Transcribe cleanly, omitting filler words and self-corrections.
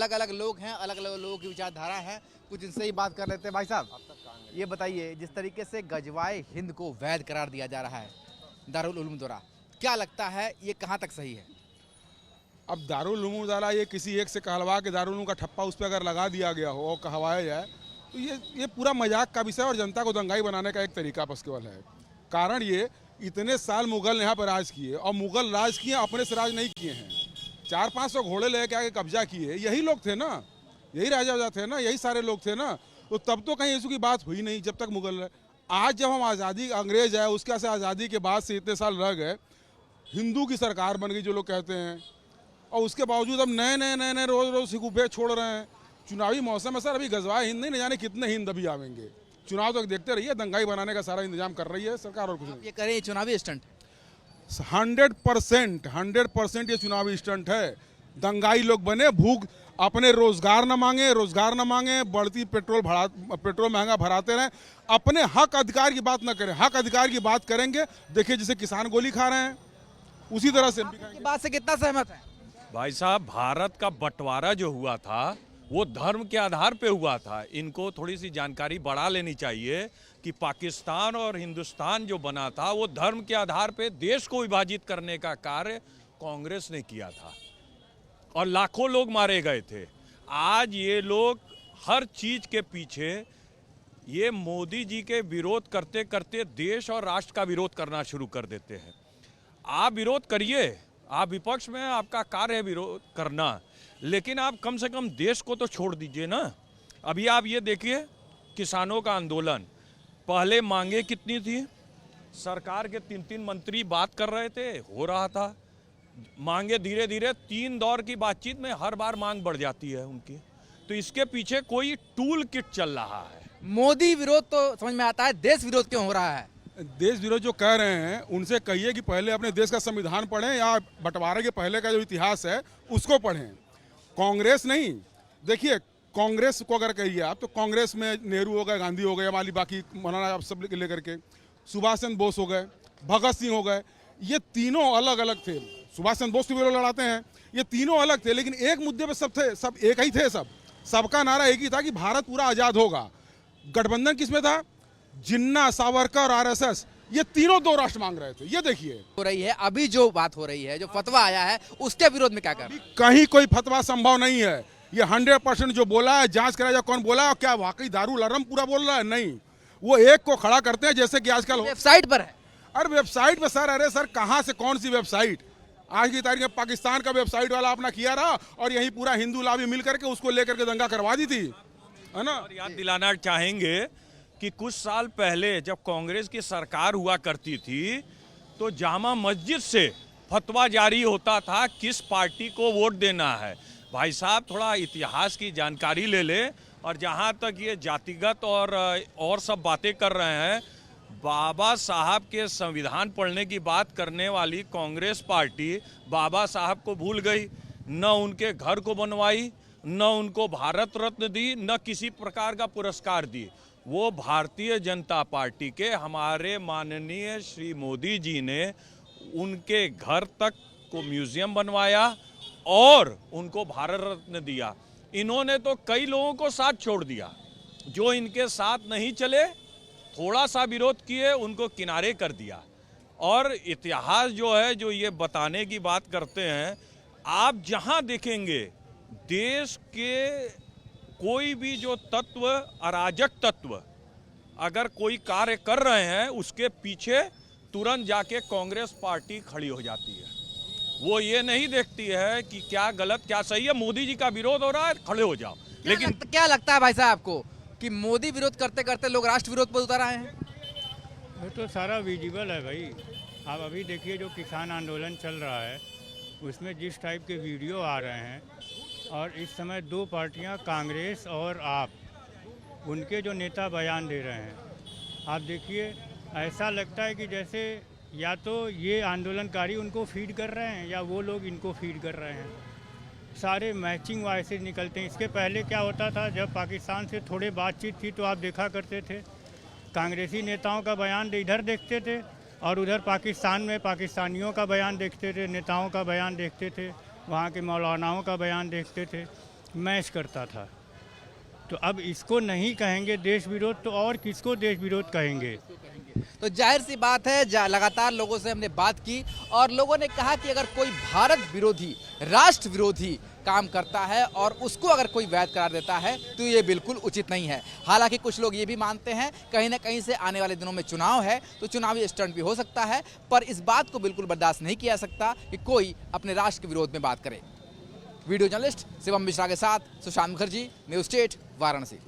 अलग अलग लोग हैं, अलग अलग लोगों की विचारधारा है, कुछ इनसे ही बात कर लेते हैं। भाई साहब ये बताइए, जिस तरीके से गजवाए हिंद को वैध करार दिया जा रहा है दारुल उलूम द्वारा, क्या लगता है ये कहाँ तक सही है? अब दारुल उलूम द्वारा ये किसी एक से कहलवा के दारुल उलूम का ठप्पा उस पर अगर लगा दिया गया हो और कहवाया जाए तो ये पूरा मजाक का विषय और जनता को दंगाई बनाने का एक तरीका बस केवल है। कारण ये इतने साल मुगल यहाँ पर राज किए और मुगल राज किए, अपने से राज नहीं किए हैं। 400-500 घोड़े लेके आके कब्जा किए, यही लोग थे ना, यही राजा थे ना, यही सारे लोग थे ना। तो तब तो कहीं ऐसी बात हुई नहीं जब तक मुगल रहे। आज जब हम आज़ादी अंग्रेज आए उसके से आज़ादी के बाद से इतने साल रह गए, हिंदू की सरकार बन गई जो लोग कहते हैं, और उसके बावजूद अब नए रोज शिकूफे छोड़ रहे हैं। चुनावी मौसम है सर, अभी गजवाए हिंद नहीं जाने कितने हिंद अभी आवेंगे। चुनाव तो देखते रहिए, दंगाई बनाने का सारा इंतजाम कर रही है सरकार और कुछ नहीं। ये करें चुनावी स्टंट 100% ये चुनावी स्टंट है। दंगाई लोग बने, भूख अपने रोजगार न मांगे, बढ़ती पेट्रोल महंगा भराते रहे, अपने हक अधिकार की बात न करें। हक अधिकार की बात करेंगे, देखिए जैसे किसान गोली खा रहे हैं उसी तरह से बात से कितना सहमत है? भाई साहब, भारत का बंटवारा जो हुआ था वो धर्म के आधार पे हुआ था। इनको थोड़ी सी जानकारी बढ़ा लेनी चाहिए कि पाकिस्तान और हिंदुस्तान जो बना था वो धर्म के आधार पे देश को विभाजित करने का कार्य कांग्रेस ने किया था और लाखों लोग मारे गए थे। आज ये लोग हर चीज के पीछे ये मोदी जी के विरोध करते करते देश और राष्ट्र का विरोध करना शुरू कर देते हैं। आप विरोध करिए, आप विपक्ष में, आपका कार्य है विरोध करना, लेकिन आप कम से कम देश को तो छोड़ दीजिए ना। अभी आप ये देखिए, किसानों का आंदोलन, पहले मांगे कितनी थी, सरकार के 3 मंत्री बात कर रहे थे, हो रहा था। मांगे धीरे धीरे 3 दौर की बातचीत में हर बार मांग बढ़ जाती है उनकी। तो इसके पीछे कोई टूल किट चल रहा है। मोदी विरोध तो समझ में आता है, देश विरोध क्यों हो रहा है? देश विरोध जो कह रहे हैं उनसे कहिए कि पहले अपने देश का संविधान पढ़ें या बंटवारे के पहले का जो इतिहास है उसको पढ़ें। कांग्रेस नहीं, देखिए कांग्रेस को अगर कहिए आप तो कांग्रेस में नेहरू हो गए, गांधी हो गए, वाली बाकी मौलाना सब लेकर के, सुभाष चंद्र बोस हो गए, भगत सिंह हो गए, ये तीनों अलग अलग थे। सुभाष चंद्र बोस भी लोग लड़ाते हैं, ये तीनों अलग थे लेकिन एक मुद्दे पे सब थे, सब एक ही थे। सबका नारा एक ही था कि भारत पूरा आजाद होगा। गठबंधन किसमें था? जिन्ना, सावरकर और आरएसएस, ये तीनों 2 राष्ट्र मांग रहे थे। ये देखिए हो रही है अभी जो बात हो रही है, जो फतवा आया है उसके विरोध में क्या कर रहे हैं? कहीं कोई फतवा संभव नहीं है। ये 100% जो बोला है, जांच कराया कौन बोला है, क्या वाकई दारुल हरम पूरा बोल रहा है? नहीं, वो एक को खड़ा करते हैं जैसे कि आजकल वेबसाइट पर है। अरे वेबसाइट पे सर, अरे सर कहाँ से कौन सी वेबसाइट? आज की तारीख में पाकिस्तान का वेबसाइट वाला अपना किया रहा और यही पूरा हिंदू लाभी मिल करके उसको लेकर के दंगा करवा दी थी, है ना। और याद दिलाना चाहेंगे कि कुछ साल पहले जब कांग्रेस की सरकार हुआ करती थी तो जामा मस्जिद से फतवा जारी होता था किस पार्टी को वोट देना है। भाई साहब, थोड़ा इतिहास की जानकारी ले ले। और जहां तक ये जातिगत और सब बातें कर रहे हैं, बाबा साहब के संविधान पढ़ने की बात करने वाली कांग्रेस पार्टी बाबा साहब को भूल गई, न उनके घर को बनवाई, न उनको भारत रत्न दी, न किसी प्रकार का पुरस्कार दी। वो भारतीय जनता पार्टी के हमारे माननीय श्री मोदी जी ने उनके घर तक को म्यूजियम बनवाया और उनको भारत रत्न दिया। इन्होंने तो कई लोगों को साथ छोड़ दिया, जो इनके साथ नहीं चले, थोड़ा सा विरोध किए, उनको किनारे कर दिया। और इतिहास जो है, जो ये बताने की बात करते हैं, आप जहां देखेंगे देश के कोई भी जो तत्व, अराजक तत्व अगर कोई कार्य कर रहे हैं, उसके पीछे तुरंत जाके कांग्रेस पार्टी खड़ी हो जाती है। वो ये नहीं देखती है कि क्या गलत क्या सही है। मोदी जी का विरोध हो रहा है, खड़े हो जाओ। लेकिन क्या लगता है भाई साहब आपको कि मोदी विरोध करते करते लोग राष्ट्र विरोध पर उतर आए हैं? ये तो सारा विजिबल है भाई। आप अभी देखिए जो किसान आंदोलन चल रहा है उसमें जिस टाइप के वीडियो आ रहे हैं, और इस समय 2 पार्टियां कांग्रेस और आप, उनके जो नेता बयान दे रहे हैं, आप देखिए ऐसा लगता है कि जैसे या तो ये आंदोलनकारी उनको फीड कर रहे हैं या वो लोग इनको फीड कर रहे हैं। सारे मैचिंग वॉइसेज निकलते हैं। इसके पहले क्या होता था, जब पाकिस्तान से थोड़े बातचीत थी तो आप देखा करते थे कांग्रेसी नेताओं का बयान इधर देखते थे और उधर पाकिस्तान में पाकिस्तानियों का बयान देखते थे, नेताओं का बयान देखते थे, वहाँ के मौलानाओं का बयान देखते थे। मैच करता था। तो अब इसको नहीं कहेंगे देश विरोध तो और किसको देश विरोध कहेंगे? तो जाहिर सी बात है, लगातार लोगों से हमने बात की और लोगों ने कहा कि अगर कोई भारत विरोधी, राष्ट्र विरोधी काम करता है और उसको अगर कोई वैध करार देता है तो ये बिल्कुल उचित नहीं है। हालांकि कुछ लोग ये भी मानते हैं कहीं ना कहीं से आने वाले दिनों में चुनाव है तो चुनावी स्टंट भी हो सकता है, पर इस बात को बिल्कुल बर्दाश्त नहीं किया जा सकता कि कोई अपने राष्ट्र के विरोध में बात करे। वीडियो जर्नलिस्ट शिवम मिश्रा के साथ सुशांत मुखर्जी, न्यूज़ स्टेट, वाराणसी।